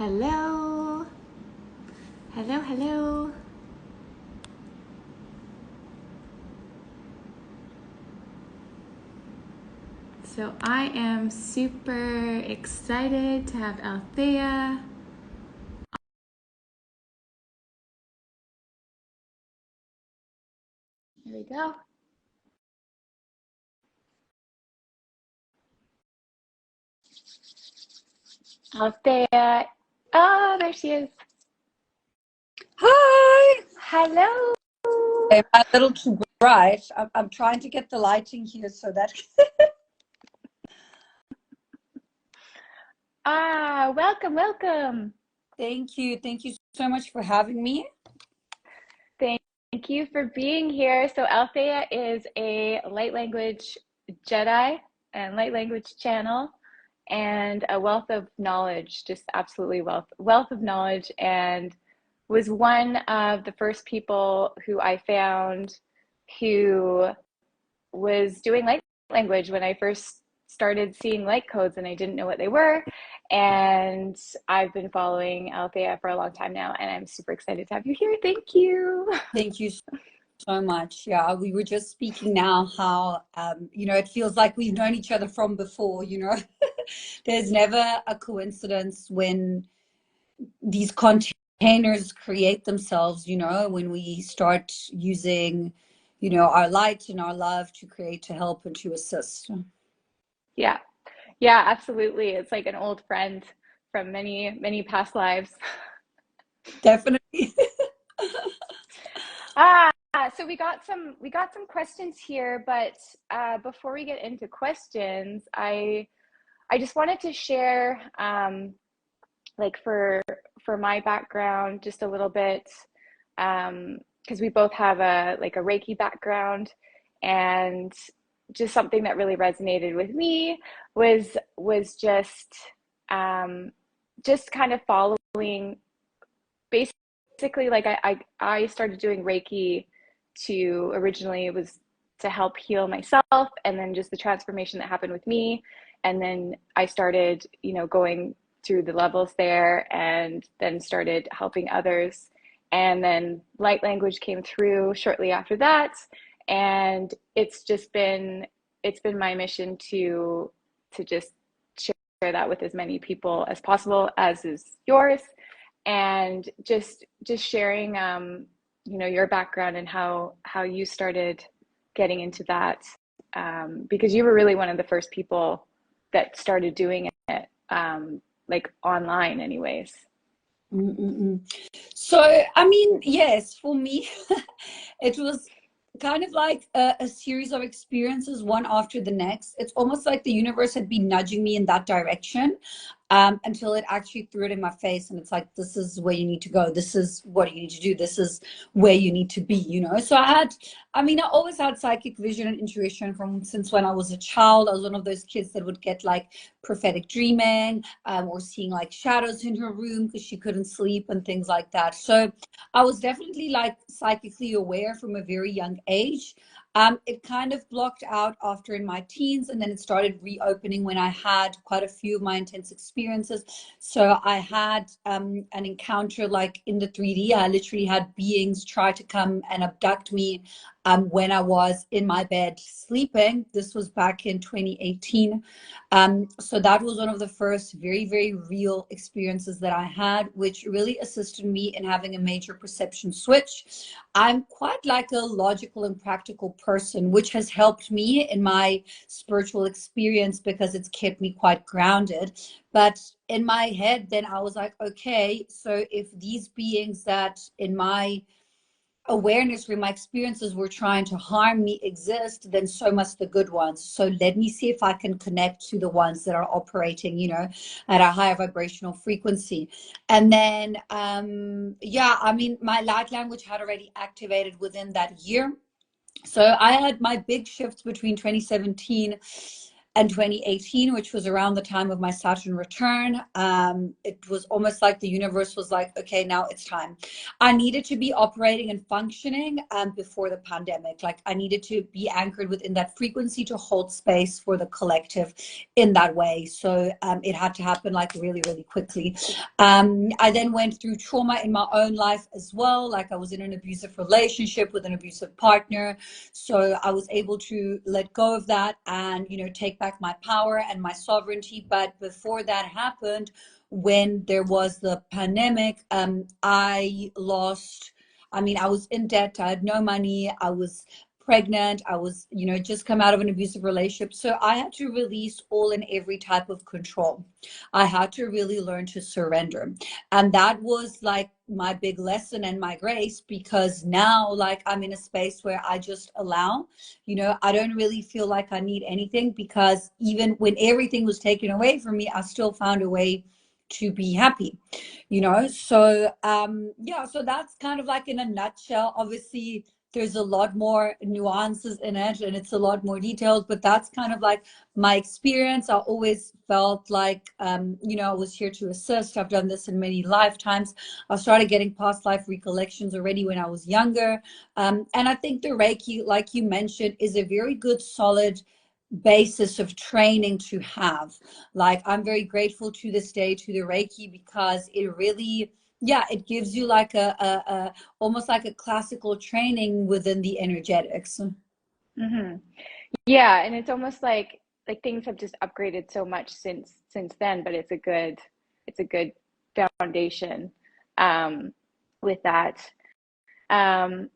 Hello. Hello, hello. So I am super excited to have Althea. Here we go. Althea. Oh, there she is. Hi. Hello. Am I a little too bright? I'm trying to get the lighting here so that. Welcome, welcome. Thank you. Thank you so much for having me. Thank you for being here. So Althea is a light language Jedi and light language channel and a wealth of knowledge, just absolutely wealth of knowledge, and was one of the first people who I found who was doing light language when I first started seeing light codes and I didn't know what they were. And I've been following Althea for a long time now, and I'm super excited to have you here. Thank you. Thank you so much. Yeah, we were just speaking now how, it feels like we've known each other from before, There's never a coincidence when these containers create themselves, when we start using, our light and our love to create, to help, and to assist. Yeah. Yeah, absolutely. It's like an old friend from many, many past lives. Definitely. Ah, so we got some questions here, but before we get into questions, I just wanted to share like for my background just a little bit, because we both have a Reiki background, and just something that really resonated with me was just kind of following basically, like I started doing Reiki to originally, it was to help heal myself, and then just the transformation that happened with me, and then I started going through the levels there, and then started helping others, and then light language came through shortly after that, and it's been my mission to just share that with as many people as possible, as is yours, and just sharing your background and how you started getting into that, because you were really one of the first people that started doing it, like online anyways. Mm-mm-mm. So, I mean, yes, for me, it was kind of like a series of experiences, one after the next. It's almost like the universe had been nudging me in that direction, until it actually threw it in my face. And it's like, this is where you need to go. This is what you need to do. This is where you need to be. So I always had psychic vision and intuition from since when I was a child. I was one of those kids that would get like prophetic dreaming, or seeing like shadows in her room because she couldn't sleep and things like that. So I was definitely like psychically aware from a very young age. It kind of blocked out after in my teens, and then it started reopening when I had quite a few of my intense experiences. So I had an encounter like in the 3D. I literally had beings try to come and abduct me when I was in my bed sleeping. This was back in 2018. So that was one of the first very, very real experiences that I had, which really assisted me in having a major perception switch. I'm quite like a logical and practical person, which has helped me in my spiritual experience because it's kept me quite grounded. But in my head, then I was like, okay, so if these beings that in my awareness where my experiences were trying to harm me exist, then so must the good ones. So let me see if I can connect to the ones that are operating, at a higher vibrational frequency. And then, my light language had already activated within that year. So I had my big shift between 2017 and 2018, which was around the time of my Saturn return. It was almost like the universe was like, okay, now it's time. I needed to be operating and functioning before the pandemic. Like I needed to be anchored within that frequency to hold space for the collective in that way. So it had to happen like really, really quickly. I then went through trauma in my own life as well. Like I was in an abusive relationship with an abusive partner. So I was able to let go of that and, you know, take back my power and my sovereignty. But before that happened, when there was the pandemic, I lost, I mean, I was in debt. I had no money. I was pregnant. I was, you know, just come out of an abusive relationship. So I had to release all and every type of control. I had to really learn to surrender. And that was like my big lesson and my grace, because now like I'm in a space where I just allow, you know, I don't really feel like I need anything, because even when everything was taken away from me, I still found a way to be happy, you know. So yeah, so that's kind of like in a nutshell. Obviously there's a lot more nuances in it and it's a lot more detailed, but that's kind of like my experience. I always felt like you know, I was here to assist. I've done this in many lifetimes. I started getting past life recollections already when I was younger, and I think the Reiki, like you mentioned, is a very good solid basis of training to have. Like I'm very grateful to this day to the Reiki, because it really, yeah, it gives you like a almost like a classical training within the energetics. Hmm. Yeah, and it's almost like things have just upgraded so much since then, but it's a good foundation with that.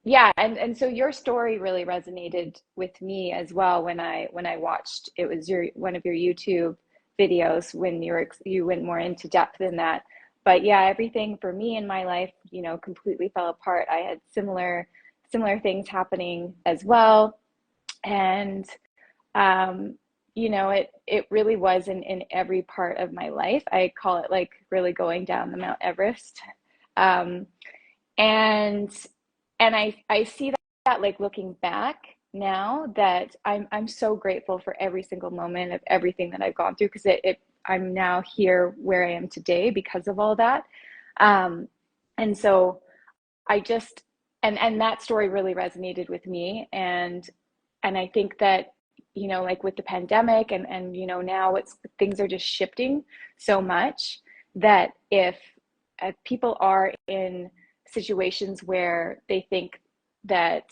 Yeah, and so your story really resonated with me as well when I watched, it was your one of your YouTube videos when you went more into depth in that. But yeah, everything for me in my life, you know, completely fell apart. I had similar things happening as well. And um, you know, it really was in every part of my life. I call it like really going down the Mount Everest. Um, and I see that like looking back now, that I'm so grateful for every single moment of everything that I've gone through, because I'm now here where I am today because of all that. Um, and so I just and that story really resonated with me, and I think that, you know, like with the pandemic and you know, now it's things are just shifting so much, that if people are in situations where they think that,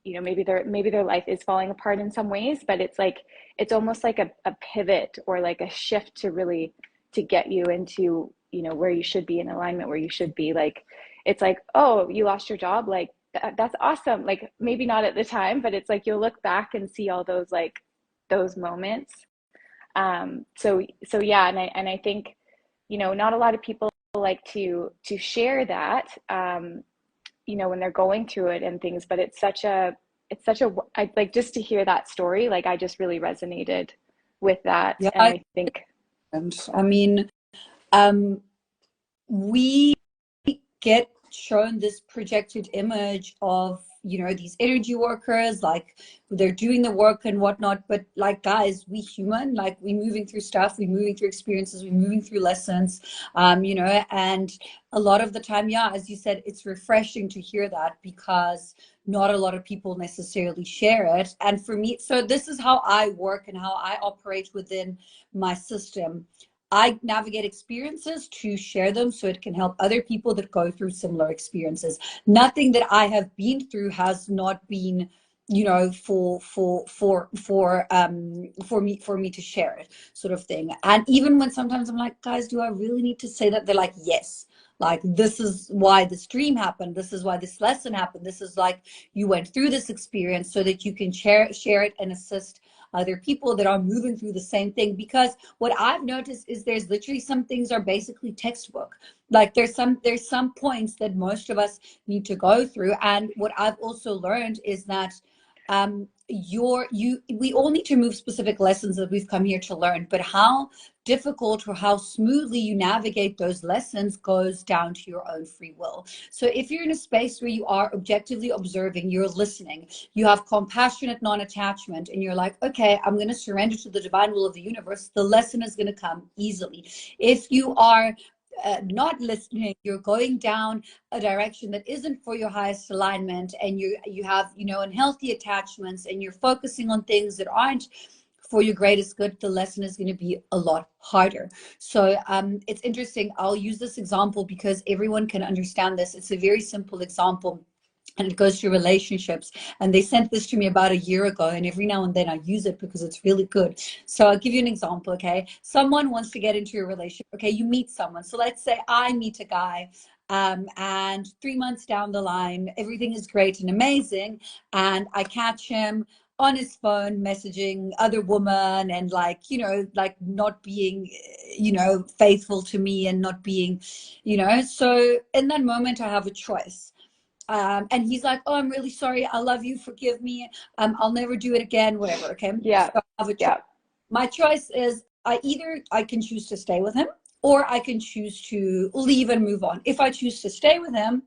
you know, maybe their life is falling apart in some ways, but it's like it's almost like a pivot or like a shift to really to get you into, you know, where you should be, in alignment where you should be. Like it's like, oh, you lost your job, like that's awesome. Like maybe not at the time, but it's like you'll look back and see all those like those moments. So yeah, and I think, you know, not a lot of people like to share that, you know, when they're going through it and things, but it's such a I like just to hear that story, like I just really resonated with that. Yeah, And I think I mean, um we get shown this projected image of, you know, these energy workers, like they're doing the work and whatnot, but like guys, we human, like we moving through stuff, we moving through experiences, we moving through lessons, you know. And a lot of the time, yeah, as you said, it's refreshing to hear that, because not a lot of people necessarily share it. And for me, so this is how I work and how I operate within my system. I navigate experiences to share them so it can help other people that go through similar experiences. Nothing that I have been through has not been, you know, for me to share it, sort of thing. And even when sometimes I'm like, guys, do I really need to say that? They're like, yes. Like, this is why this dream happened. This is why this lesson happened. This is like you went through this experience so that you can share it and assist other people that are moving through the same thing. Because what I've noticed is there's literally some things are basically textbook. Like there's some points that most of us need to go through. And what I've also learned is that we all need to move specific lessons that we've come here to learn, but how difficult or how smoothly you navigate those lessons goes down to your own free will. So if you're in a space where you are objectively observing, you're listening, you have compassionate non-attachment, and you're like, okay, I'm going to surrender to the divine will of the universe, the lesson is going to come easily. If you are not listening, you're going down a direction that isn't for your highest alignment, and you have, you know, unhealthy attachments, and you're focusing on things that aren't for your greatest good, the lesson is going to be a lot harder. So it's interesting. I'll use this example because everyone can understand this. It's a very simple example, and it goes to relationships. And they sent this to me about a year ago, and every now and then I use it because it's really good. So I'll give you an example. Okay, someone wants to get into a relationship. Okay, you meet someone. So let's say I meet a guy, and 3 months down the line, everything is great and amazing, and I catch him on his phone messaging other women, and like, you know, like not being, you know, faithful to me, and not being, you know. So in that moment I have a choice. And he's like, oh, I'm really sorry, I love you, forgive me, I'll never do it again, whatever. Okay, Yeah. so I have a choice. Yeah. My choice is I can choose to stay with him, or I can choose to leave and move on. If I choose to stay with him,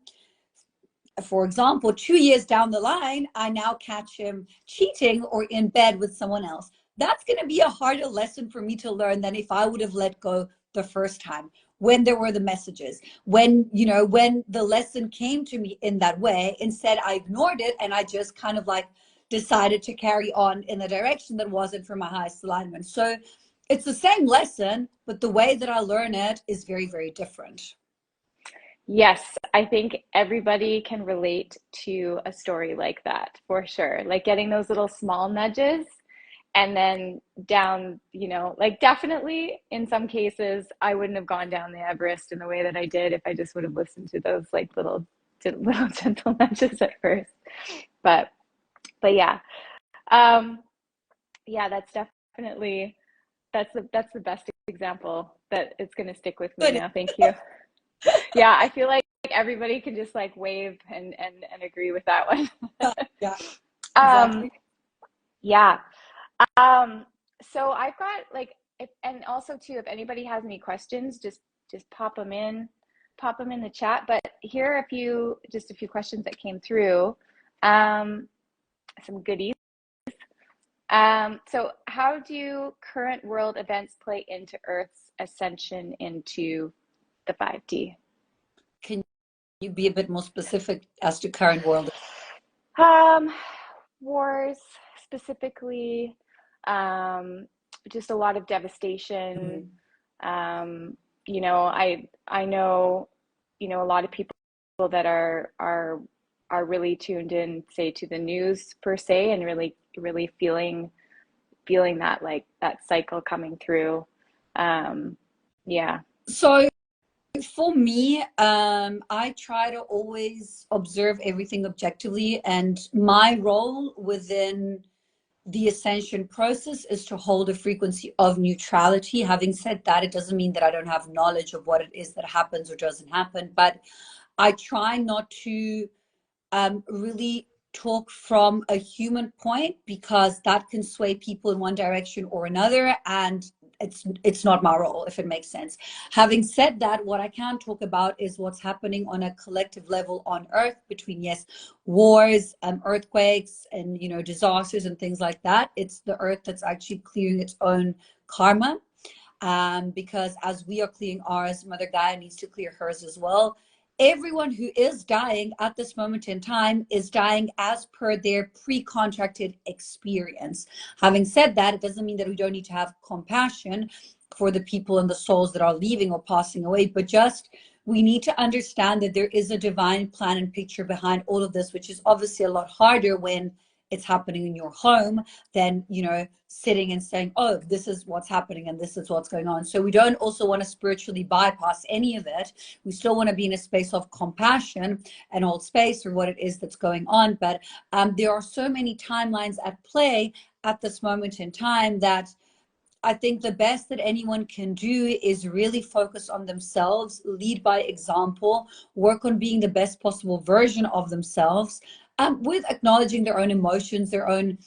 for example, 2 years down the line, I now catch him cheating or in bed with someone else. That's going to be a harder lesson for me to learn than if I would have let go the first time, when there were the messages, when, you know, when the lesson came to me in that way. Instead, I ignored it, and I just kind of like decided to carry on in the direction that wasn't for my highest alignment. So it's the same lesson, but the way that I learn it is very, very different. Yes, I think everybody can relate to a story like that for sure. Like getting those little small nudges, and then down, you know, like definitely in some cases, I wouldn't have gone down the Everest in the way that I did if I just would have listened to those like little gentle nudges at first. But yeah. Um, yeah, that's definitely that's the best example that it's going to stick with me Good. now. Thank you. Yeah, I feel like everybody can just like wave and agree with that one. Yeah, Um, exactly. yeah. So I've got like, if, and also too, if anybody has any questions, just pop them in the chat. But here are just a few questions that came through. Um, some goodies. So how do current world events play into Earth's ascension into the 5D? Can you be a bit more specific as to current world? Um, Wars specifically, um, just a lot of devastation. Mhm. You know, I know, you know, a lot of people that are really tuned in, say, to the news per se, and really feeling that, like that cycle coming through. Um, yeah. So for me, I try to always observe everything objectively, and my role within the ascension process is to hold a frequency of neutrality. Having said that, it doesn't mean that I don't have knowledge of what it is that happens or doesn't happen, but I try not to really talk from a human point, because that can sway people in one direction or another, and it's not my role, if it makes sense. Having said that, what I can talk about is what's happening on a collective level on Earth, between, yes, wars, earthquakes, and, you know, disasters and things like that. It's the Earth that's actually clearing its own karma, because as we are clearing ours, Mother Gaia needs to clear hers as well. Everyone who is dying at this moment in time is dying as per their pre-contracted experience. Having said that, it doesn't mean that we don't need to have compassion for the people and the souls that are leaving or passing away, but just we need to understand that there is a divine plan and picture behind all of this, which is obviously a lot harder when it's happening in your home than, you know, sitting and saying, oh, this is what's happening and this is what's going on. So we don't also want to spiritually bypass any of it. We still want to be in a space of compassion and hold space for what it is that's going on. But there are so many timelines at play at this moment in time that I think the best that anyone can do is really focus on themselves, lead by example, work on being the best possible version of themselves, with acknowledging their own emotions, their own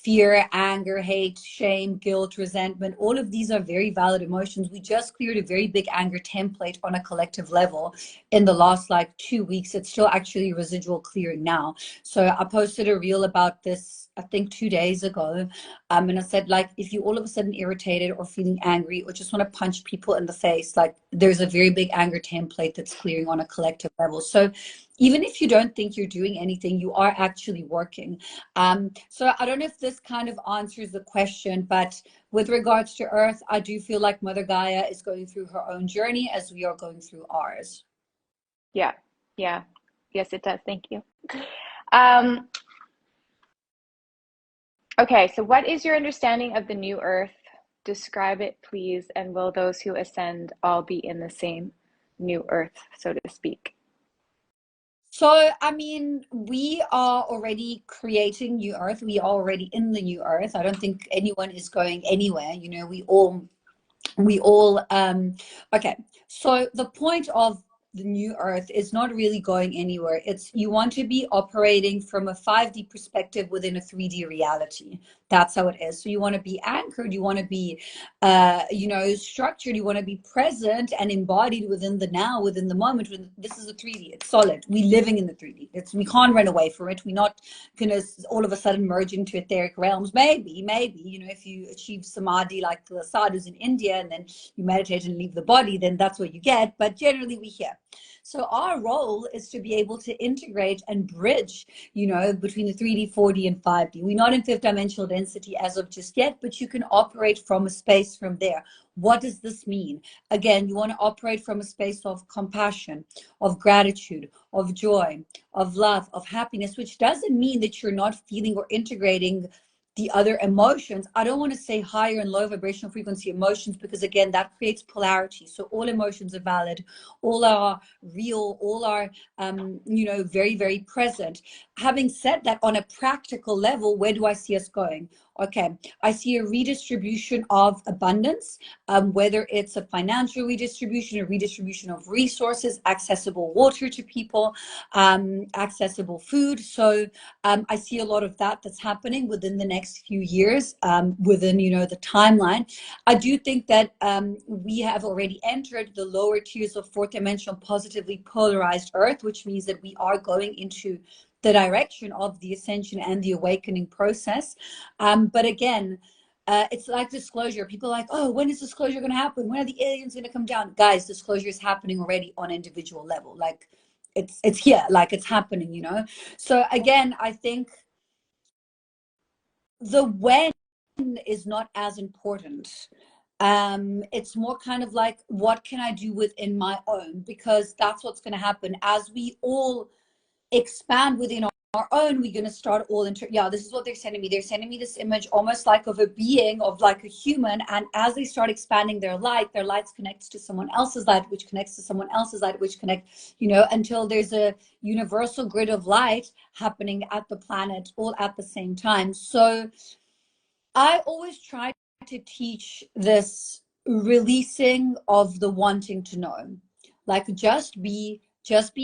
fear, anger, hate, shame, guilt, resentment. All of these are very valid emotions. We just cleared a very big anger template on a collective level in the last like 2 weeks. It's still actually residual clearing now. So I posted a reel about this, I think 2 days ago. And I said, like, if you all of a sudden irritated or feeling angry or just want to punch people in the face, like there's a very big anger template that's clearing on a collective level. So even if you don't think you're doing anything, you are actually working. So I don't know if this kind of answers the question, but with regards to Earth, I do feel like Mother Gaia is going through her own journey as we are going through ours. Yeah. Yeah. Yes, it does. Thank you. Um, okay, so what is your understanding of the new Earth? Describe it, please. And will those who ascend all be in the same new Earth, so to speak? So, I mean, we are already creating new Earth. We are already in the new Earth. I don't think anyone is going anywhere. You know, we all okay, so the point of the new Earth is not really going anywhere. It's you want to be operating from a 5D perspective within a 3D reality. That's how it is. So you want to be anchored, you want to be structured, you want to be present and embodied within the now, within the moment. This is a 3D, it's solid. We living in the 3D. We can't run away from it. We're not gonna all of a sudden merge into etheric realms. Maybe, if you achieve samadhi like the sadhus in India and then you meditate and leave the body, then that's what you get. But generally we're here. So our role is to be able to integrate and bridge, between the 3D, 4D, and 5D. We're not in fifth dimensional density as of just yet, but you can operate from a space from there. What does this mean? Again, you want to operate from a space of compassion, of gratitude, of joy, of love, of happiness, which doesn't mean that you're not feeling or integrating the other emotions. I don't want to say higher and low vibrational frequency emotions, because again, that creates polarity. So all emotions are valid, all are real, all are very, very present. Having said that, on a practical level, where do I see us going? Okay, I see a redistribution of abundance, whether it's a financial redistribution, a redistribution of resources, accessible water to people, accessible food. So I see a lot of that's happening within the next few years, within the timeline. I do think that we have already entered the lower tiers of fourth dimensional positively polarized Earth, which means that we are going into the direction of the ascension and the awakening process. But again, it's like disclosure. People are like, oh, when is disclosure going to happen? When are the aliens going to come down? Guys, disclosure is happening already on individual level. Like it's here, like it's happening, So again, I think the when is not as important. It's more kind of like, what can I do within my own? Because that's what's going to happen as we all expand within our own. We're going to start all this is what they're sending me. They're sending me this image almost like of a being, of like a human, and as they start expanding their light connects to someone else's light, which connects to someone else's light, which connect, until there's a universal grid of light happening at the planet all at the same time. So I always try to teach this releasing of the wanting to know. Like just be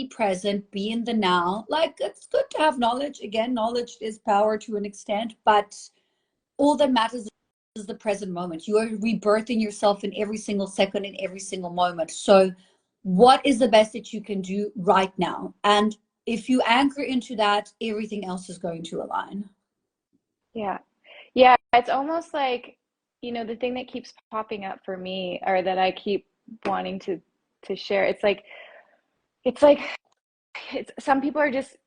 present, be in the now. Like it's good to have knowledge. Again, knowledge is power to an extent, but all that matters is the present moment. You are rebirthing yourself in every single second, in every single moment. So what is the best that you can do right now? And if you anchor into that, everything else is going to align. Yeah. Yeah, it's almost like, the thing that keeps popping up for me, or that I keep wanting to share. It's like it's some people are just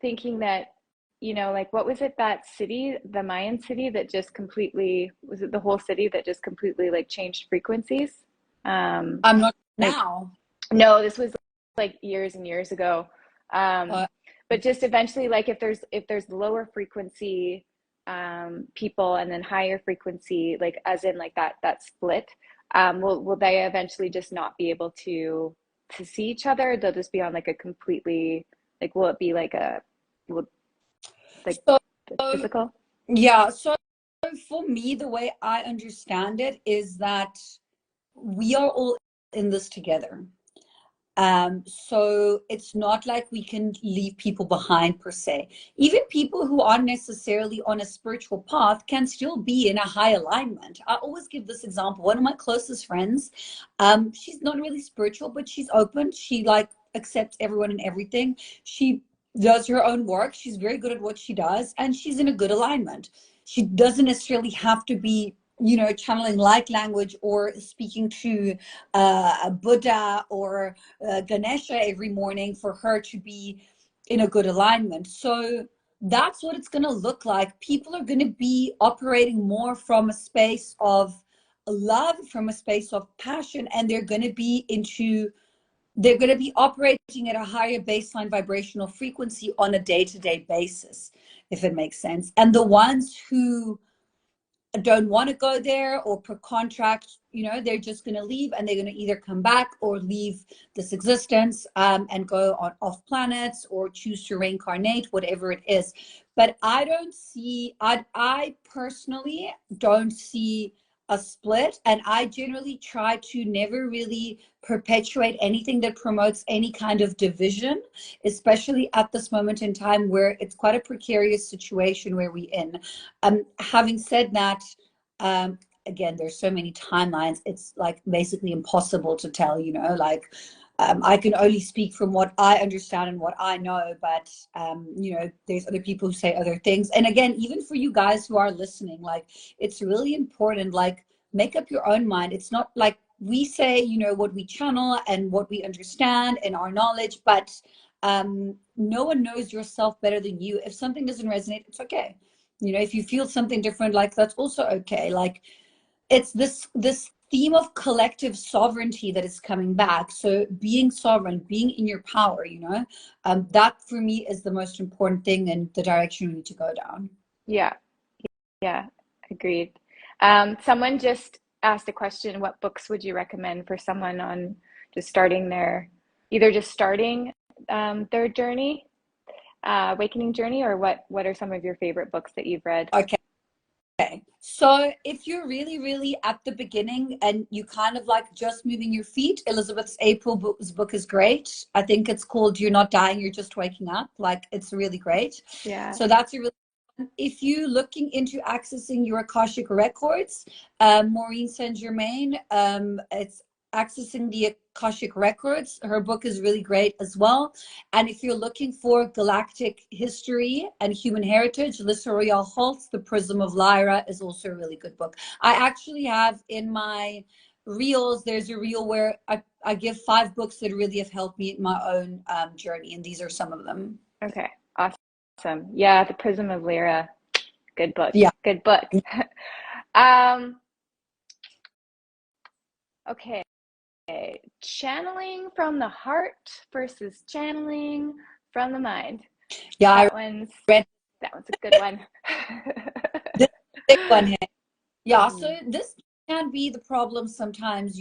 thinking that, like what was it, that city, the Mayan city that just completely, was it the whole city that just completely like changed frequencies? I'm not Like now. no, this was like years and years ago. Um, Uh, but just eventually, like if there's lower frequency people and then higher frequency, like as in like that split, will they eventually just not be able to see each other? They'll just be on like a completely, like, will it be like will, like so physical? yeah, so for me, the way I understand it is that we are all in this together. So it's not like we can leave people behind per se. Even people who aren't necessarily on a spiritual path can still be in a high alignment. I always give this example. One of my closest friends, she's not really spiritual, but she's open. She like accepts everyone and everything. She does her own work. She's very good at what she does, and she's in a good alignment. She doesn't necessarily have to be, channeling light language or speaking to a Buddha or Ganesha every morning for her to be in a good alignment. So that's what it's going to look like. People are going to be operating more from a space of love, from a space of passion, and they're going to be operating at a higher baseline vibrational frequency on a day-to-day basis, if it makes sense. And the ones who don't want to go there, or per contract, they're just going to leave, and they're going to either come back or leave this existence, and go on off planets or choose to reincarnate, whatever it is. But I personally don't see a split, and I generally try to never really perpetuate anything that promotes any kind of division, especially at this moment in time where it's quite a precarious situation where we're in. Having said that, again, there's so many timelines. It's like basically impossible to tell, I can only speak from what I understand and what I know, but there's other people who say other things. And again, even for you guys who are listening, like, it's really important, like, make up your own mind. It's not like we say, what we channel and what we understand and our knowledge, but no one knows yourself better than you. If something doesn't resonate, it's okay. If you feel something different, like, that's also okay. Like, it's this theme of collective sovereignty that is coming back. So being sovereign, being in your power, that for me is the most important thing and the direction we need to go down. Yeah, yeah, agreed. Someone just asked a question, what books would you recommend for someone on just starting their journey, awakening journey, or what are some of your favorite books that you've read? Okay. So if you're really, really at the beginning and you kind of like just moving your feet, Elizabeth April's book is great. I think it's called You're Not Dying, You're Just Waking Up. Like, it's really great. Yeah. So that's a really, if you're looking into accessing your Akashic records, Maureen Saint Germain, it's Accessing the Akashic Records. Her book is really great as well. And if you're looking for galactic history and human heritage, Lissa Royale Holt's The Prism of Lyra is also a really good book. I actually have in my reels, there's a reel where I give 5 books that really have helped me in my own journey, and these are some of them. Okay, awesome. Yeah, The Prism of Lyra, good book. Yeah. Good book. Okay. Channeling from the heart versus channeling from the mind. Yeah, that one's a good one. This big one here. Yeah, Mm. so this can be the problem sometimes,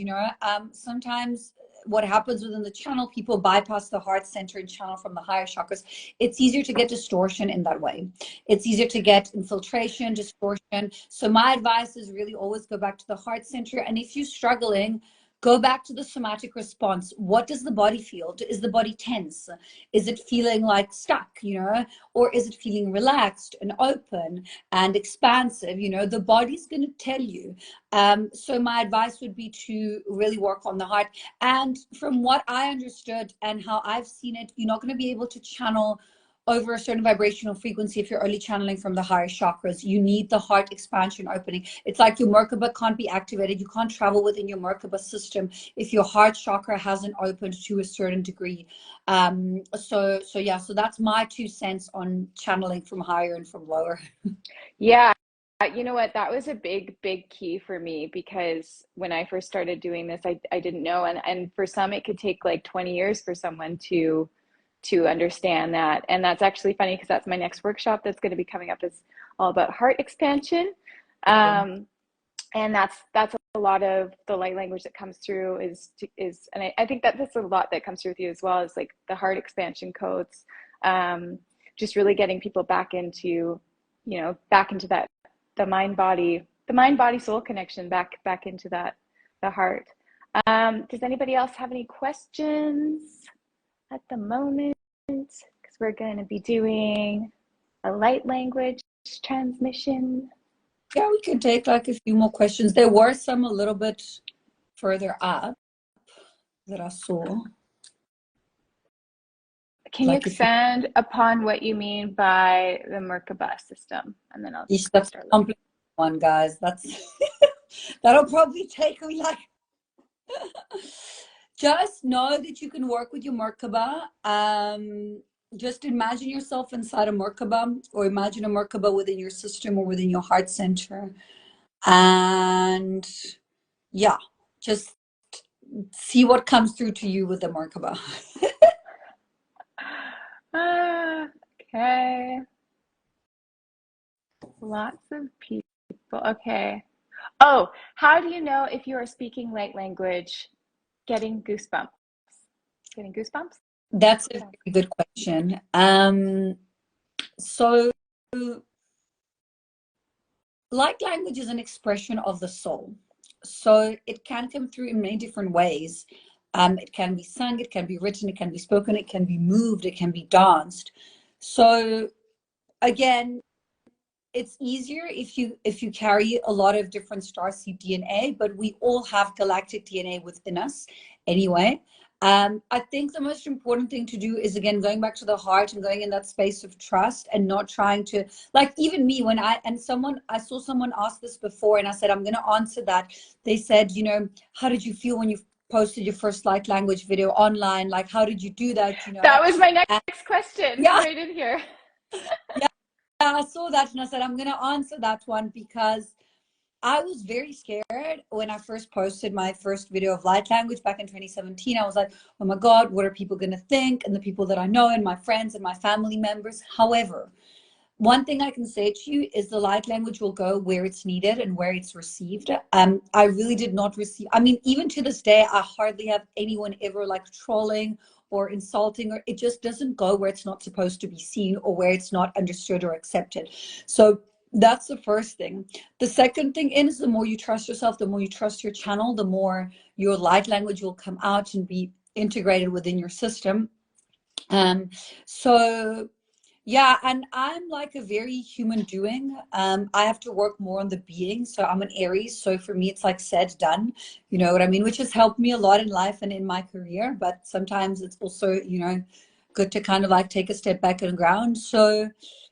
sometimes what happens within the channel, people bypass the heart center and channel from the higher chakras. It's easier to get distortion in that way. It's easier to get infiltration, distortion. So my advice is really always go back to the heart center. And if you're struggling, go back to the somatic response. What does the body feel? Is the body tense? Is it feeling like stuck, or is it feeling relaxed and open and expansive? The body's going to tell you. So my advice would be to really work on the heart. And from what I understood and how I've seen it, you're not going to be able to channel over a certain vibrational frequency if you're only channeling from the higher chakras. You need the heart expansion opening. It's like your Merkaba can't be activated. You can't travel within your Merkaba system if your heart chakra hasn't opened to a certain degree. So that's my 2 cents on channeling from higher and from lower. Yeah, you know what? That was a big key for me, because when I first started doing this, I didn't know, and for some it could take like 20 years for someone to understand that. And that's actually funny, because that's my next workshop that's going to be coming up, is all about heart expansion. And that's a lot of the light language that comes through and I think that that's a lot that comes through with you as well, as like the heart expansion codes, just really getting people back into that, the mind body soul connection, back into that, the heart. Does anybody else have any questions at the moment? Because we're going to be doing a light language transmission. Yeah, we can take like a few more questions. There were some a little bit further up that I saw. Can you Like if you, expand upon what you mean by the Merkaba system? And then I'll Ish, that's start a looking. complicated one, guys. That's that'll probably take me like just know that you can work with your Merkaba. Just imagine yourself inside a Merkaba, or imagine a Merkaba within your system or within your heart center. And yeah, just see what comes through to you with the Merkaba. Okay. Lots of people. Okay. Oh, how do you know if you are speaking light language? Getting goosebumps. Getting goosebumps? That's a very good question. So light language is an expression of the soul. So it can come through in many different ways. It can be sung, it can be written, it can be spoken, it can be moved, it can be danced. So again, it's easier if you carry a lot of different starseed DNA, but we all have galactic DNA within us anyway. I think the most important thing to do is again going back to the heart and going in that space of trust and not trying to, like, even me when I saw someone ask this before and I said I'm going to answer that. They said, you know, how did you feel when you posted your first light language video online? Like, how did you do that? You know, That was my and next question yeah, right in here. yeah. I saw that and I said, I'm going to answer that one because I was very scared when I first posted my first video of light language back in 2017. I was like, oh my God, what are people going to think? And the people that I know and my friends and my family members. However, one thing I can say to you is the light language will go where it's needed and where it's received. I really did not receive, I mean, even to this day, I hardly have anyone ever like trolling or insulting, or it just doesn't go where it's not supposed to be seen or where it's not understood or accepted. So that's the first thing. The second thing is the more you trust yourself, the more you trust your channel, the more your light language will come out and be integrated within your system. Um, so yeah, and I'm like a very human doing. I have to work more on the being. So I'm an Aries. So for me, it's like said, done. You know what I mean? Which has helped me a lot in life and in my career. But sometimes it's also, you know, good to kind of like take a step back and ground. So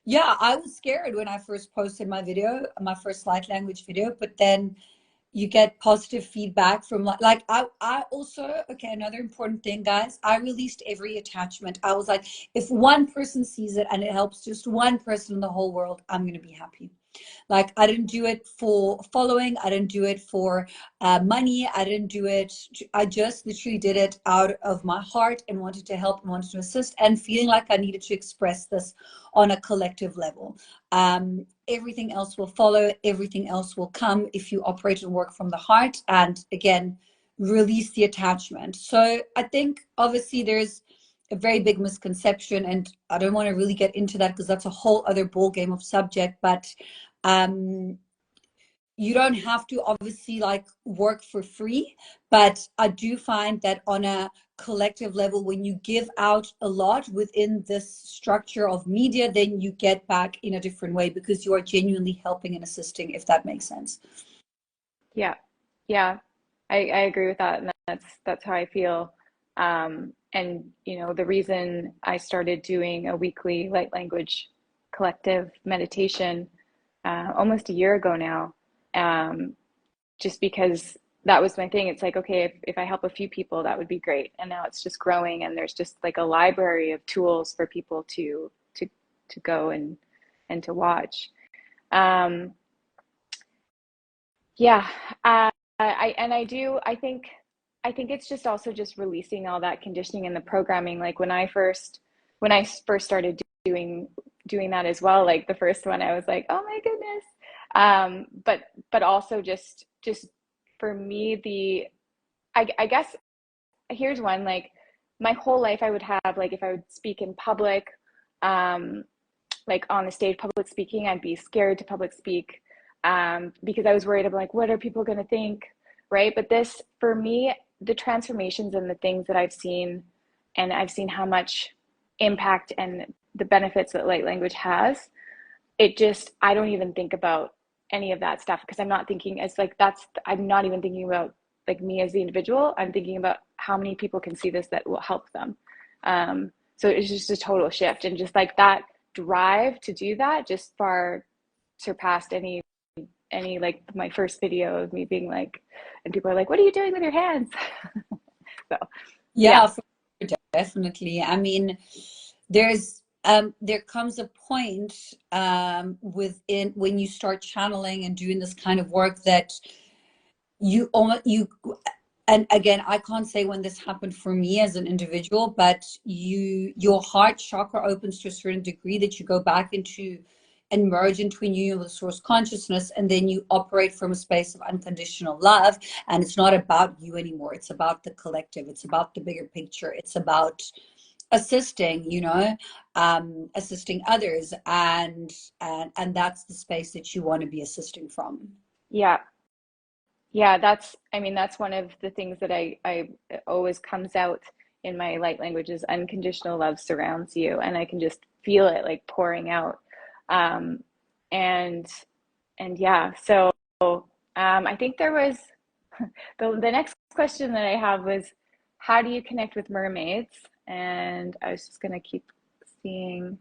yeah, I was scared when I first posted my video, my first light language video. But then you get positive feedback from like I also, okay, another important thing, guys, I released every attachment. I was like, if one person sees it and it helps just one person in the whole world, I'm going to be happy. Like, I didn't do it for following. I didn't do it for money. I didn't do it. I just literally did it out of my heart and wanted to help and wanted to assist and feeling like I needed to express this on a collective level. Everything else will follow. Everything else will come if you operate and work from the heart. And again, release the attachment. So I think obviously there's a very big misconception, and I don't want to really get into that because that's a whole other ball game of subject. But um, you don't have to obviously like work for free, but I do find that on a collective level, when you give out a lot within this structure of media, then you get back in a different way because you are genuinely helping and assisting, if that makes sense. Yeah, yeah, I agree with that, and that's how I feel. And you know, the reason I started doing a weekly light language collective meditation almost a year ago now, um, just because that was my thing. It's like, okay, if I help a few people, that would be great. And now it's just growing, and there's just like a library of tools for people to go and to watch. Um, yeah, I think it's just also just releasing all that conditioning and the programming. Like when I first started doing that as well, like the first one, I was like, oh my goodness. But also just for me, I guess here's one, like my whole life I would have, like if I would speak in public, um, like on the stage, public speaking, I'd be scared to public speak, because I was worried about like, what are people going to think? Right. But this, for me, the transformations and the things that I've seen, and I've seen how much impact and the benefits that light language has, it just, I don't even think about any of that stuff because I'm not thinking as like I'm not even thinking about like me as the individual. I'm thinking about how many people can see this that will help them. So it's just a total shift, and just like that drive to do that just far surpassed any like my first video of me being like, and people are like, what are you doing with your hands? So yeah. Yeah, definitely. I mean, there comes a point within when you start channeling and doing this kind of work that you and again, I can't say when this happened for me as an individual, but your heart chakra opens to a certain degree that you go back into and merge into you with source consciousness, and then you operate from a space of unconditional love, and it's not about you anymore. It's about the collective. It's about the bigger picture. It's about assisting, assisting others, and that's the space that you want to be assisting from. Yeah. Yeah, that's, I mean, that's one of the things that I always comes out in my light language is unconditional love surrounds you, and I can just feel it like pouring out. Um, and yeah, so I think there was the next question that I have was, how do you connect with mermaids? And I was just gonna keep seeing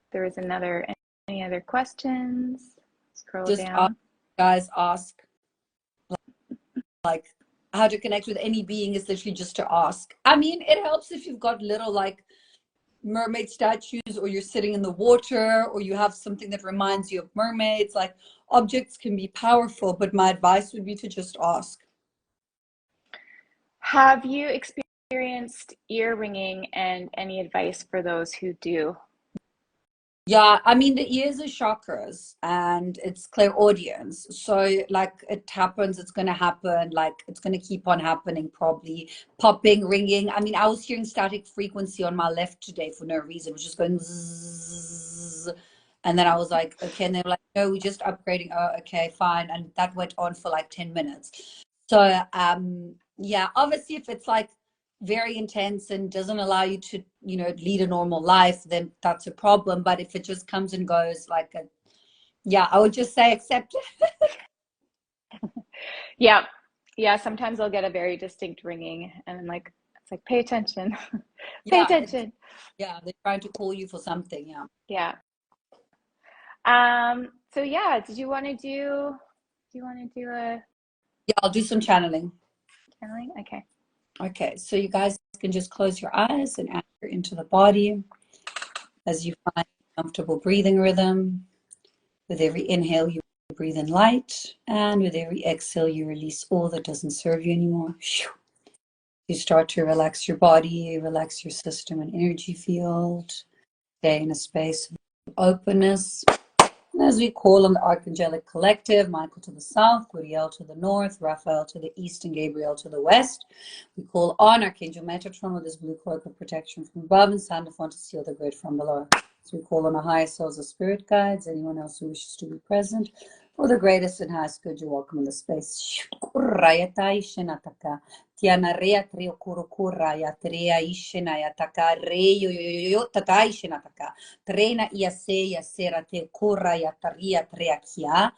if there was any other questions. Scroll Just ask, down. guys, ask. Like, how to connect with any being is literally just to ask. I mean, it helps if you've got little like mermaid statues, or you're sitting in the water, or you have something that reminds you of mermaids. Like, objects can be powerful, but my advice would be to just ask. Have you experienced ear ringing, and any advice for those who do? Yeah, I mean, the ears are chakras and it's clairaudience. So, like, it happens, it's going to happen, like, it's going to keep on happening, probably popping, ringing. I mean, I was hearing static frequency on my left today for no reason. It was just going zzz. And then I was like, okay. And they were like, no, we're just upgrading. Oh, okay, fine. And that went on for like 10 minutes. So, yeah, obviously, if it's like very intense and doesn't allow you to, lead a normal life, then that's a problem. But if it just comes and goes like yeah, I would just say accept it. Yeah. Yeah, sometimes I'll get a very distinct ringing, and I'm like, it's like, pay attention. Pay Yeah, attention. yeah, they're trying to call you for something. Yeah. Yeah. So yeah, do you want to do a Yeah, I'll do some channeling. channeling? Okay. Okay, so you guys can just close your eyes and anchor into the body as you find a comfortable breathing rhythm. With every inhale, you breathe in light, and with every exhale, you release all that doesn't serve you anymore. You start to relax your body, relax your system and energy field. Stay in a space of openness. As we call on the Archangelic Collective, Michael to the south, Uriel to the north, Raphael to the east, and Gabriel to the west. We call on Archangel Metatron with his blue cloak of protection from above, and Sandalphon to seal the grid from below. So we call on our higher souls of spirit guides, anyone else who wishes to be present. For the greatest and highest good, you're welcome in the space. Tiana rea trio kurukura ya trea ishena ya taka re yo yo yo yo tata ishena taka trena ia se ya sera te kura ya taria trea kia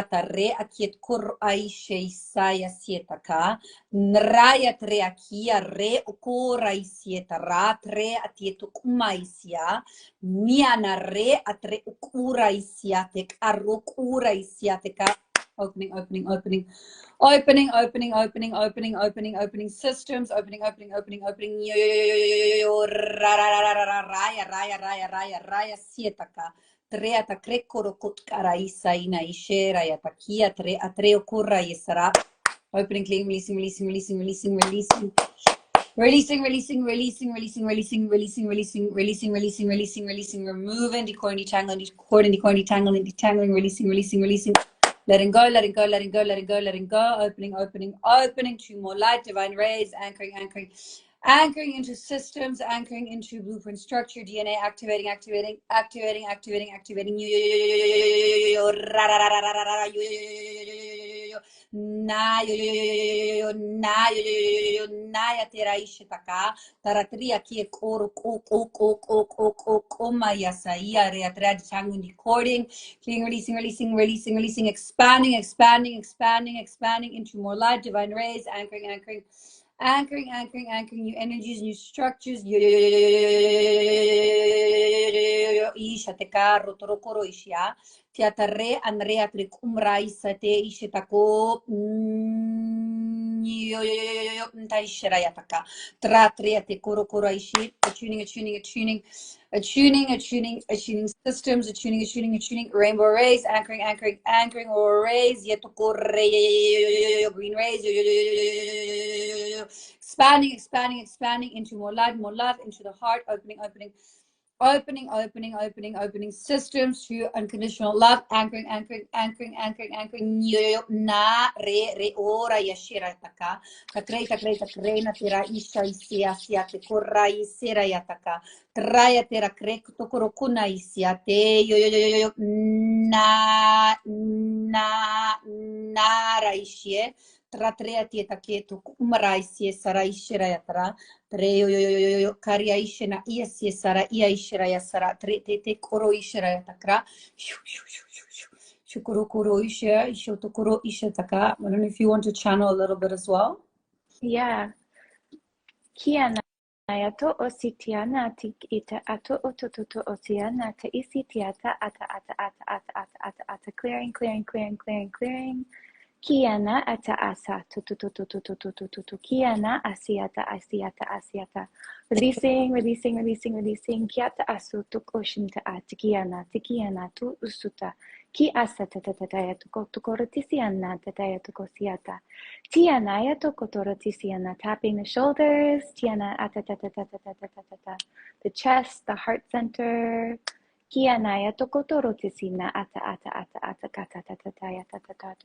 tare akiet kur aishe isaya sietaka nraya trea kia re ukura isieta ra tre atietu kuma isia miana re atre ukura isiatek arukura isiateka. Opening, opening, opening, opening, opening, opening, opening, opening, opening systems, opening, opening, opening, opening. Raya, raya, raya, raya, raya, sietaka. Treata krekoro kutkaraisa ina ishera yatakia tre atreo kurra yesara. Opening, cleaning, releasing, releasing, releasing, releasing, releasing. Releasing, releasing, releasing, releasing, releasing, releasing, releasing, releasing, releasing, releasing, releasing, removing, decoring, detangling, decoring, decoring, detangling, detangling, releasing, releasing, releasing. Letting go, letting go, letting go, letting go, letting go. Opening, opening, opening to more light, divine rays, anchoring, anchoring, anchoring into systems, anchoring into blueprint structure, DNA, activating, activating, activating, activating, activating. na yo yo yo yo yo yo na yo yo yo yo na ya tera ishitaka taratria ki koro ko maya saia re atra changun recording, clearing, releasing, releasing, releasing, releasing, expanding, expanding, expanding, expanding into more light, divine rays, anchoring, anchoring, anchoring, anchoring, anchoring new energies, new structures. Isha te carro torokoro ishia. Tiatare Andrea Trick Umrai Sate Ishitako Taishirayataka Tratriate Korokora Ishi, attuning, attuning, attuning, attuning, attuning, attuning systems, attuning, attuning, attuning, rainbow rays, anchoring, anchoring, anchoring, or rays, Yetoko green rays, expanding, expanding, expanding into more light, into the heart, opening, opening. Opening, opening, opening, opening systems to unconditional love, anchoring, anchoring, anchoring, anchoring, anchoring. Na re ora yashira taka. Takrei, takrei, takrei na tera isha isia sia te korra isera yataka. Traya tera krek tokoro kuna isia te yo na ra ishie. Tratrea tieta keto kumara isie sara ishira yatara. Treo yo karia ishena ia si sara ia ishira ya sara tre te koro ishira ya takra shukuro koro isha ishoto koro isha taka. I don't know if you want to channel a little bit as well. Yeah. Kiana to ositiana tik ita ato otototo osiana ta isitiata ata clearing, clearing, clearing, clearing, clearing. Kiana ata asa tu kiana asiata asiata asiata, releasing, releasing, releasing, releasing. Kiata asu tuk oshinta atikiana tikiana tu usuta ki asa tatataya tukorotisiana tataya tukosiata tiana tokotorotisiana, tapping the shoulders, tiana atatatatatatatata, the chest, the heart center. Kianaya tokotorotisina ata kata tatataya tatata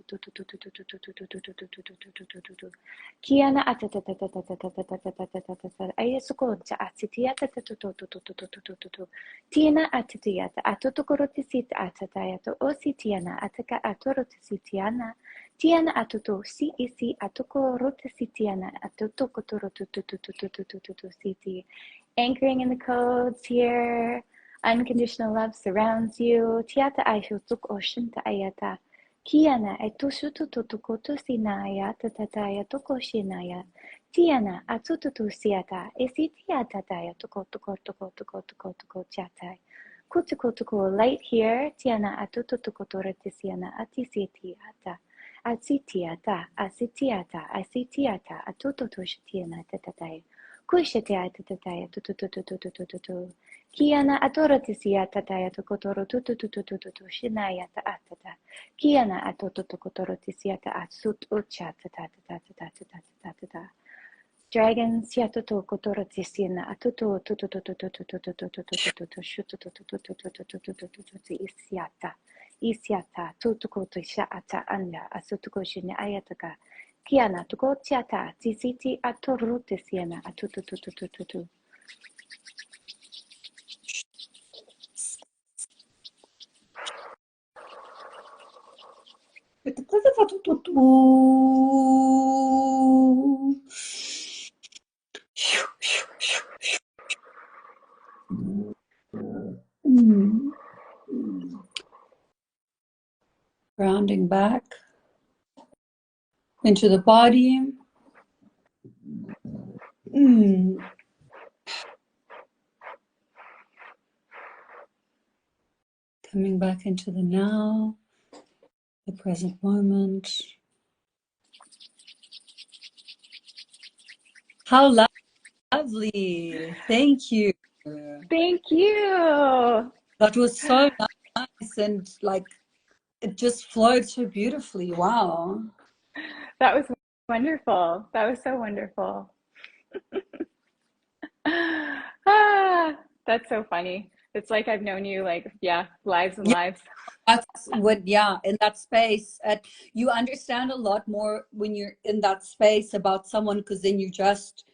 Kiana atatatatatatatatatatatatatata ayasukoncha asitia tatatototototototototo Tiana atitiata atotokorotisita atataya to ositiana ataka atorotisitiana Tiana atoto si isi atokorotisitiana atotokotorototototototototo siti. Anchoring in the codes here. Unconditional love surrounds you. Tiata aisho tuk oshinta ayata. Kiana etushutu tutukotu sinaya tatataya tokoshinaya. Tiana atututu siata. Esi tiata taya tuko chatai. Kutuko light here. Tiana atututukotoretisiana atisiti ata. Asitiata, asitiata, asitiata, atututushitiana tatataya. Kushitia tatataya tututututututututu. Kiana atorotisia tataya tokotoro tutututututu shinaya ta atata. Kiana atototokotorotisia ta atsut ucha tata. Dragon siatoto kotorotisina atuto tutututututututututututututu shututututututututututututu isiata. Isiata tutukoto shaata anda asutuko shine ayataka. Kiana tuko tiata tisiti atorotisiana atututututututu. Grounding back into the body. Coming back into the now, the present moment. How lovely. Thank you. Thank you. That was so nice and like it just flowed so beautifully. Wow. That was wonderful. That was so wonderful. That's so funny. It's like I've known you like, yeah, lives and Yeah, lives. that's what, yeah, in that space. You understand a lot more when you're in that space about someone because then you just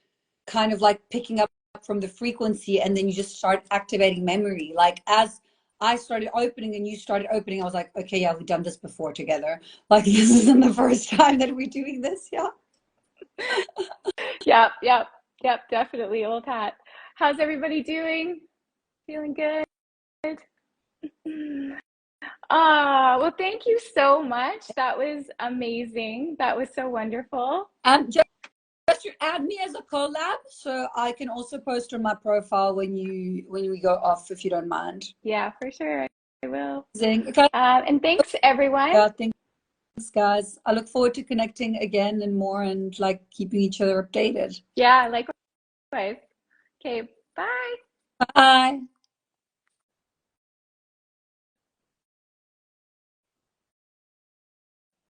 kind of like picking up from the frequency and then you just start activating memory. Like as I started opening and you started opening, I was like, okay, yeah, we've done this before together. Like, this isn't the first time that we're doing this. Yeah. Yep, yep, yep, definitely old hat. How's everybody doing? Feeling good? Well, thank you so much. That was amazing. That was so wonderful. Just to add me as a collab, so I can also post on my profile when we go off, if you don't mind. Yeah, for sure. I will. Okay. And thanks, everyone. Yeah, thanks, guys. I look forward to connecting again and more and like keeping each other updated. Yeah, likewise. Okay, bye. Bye.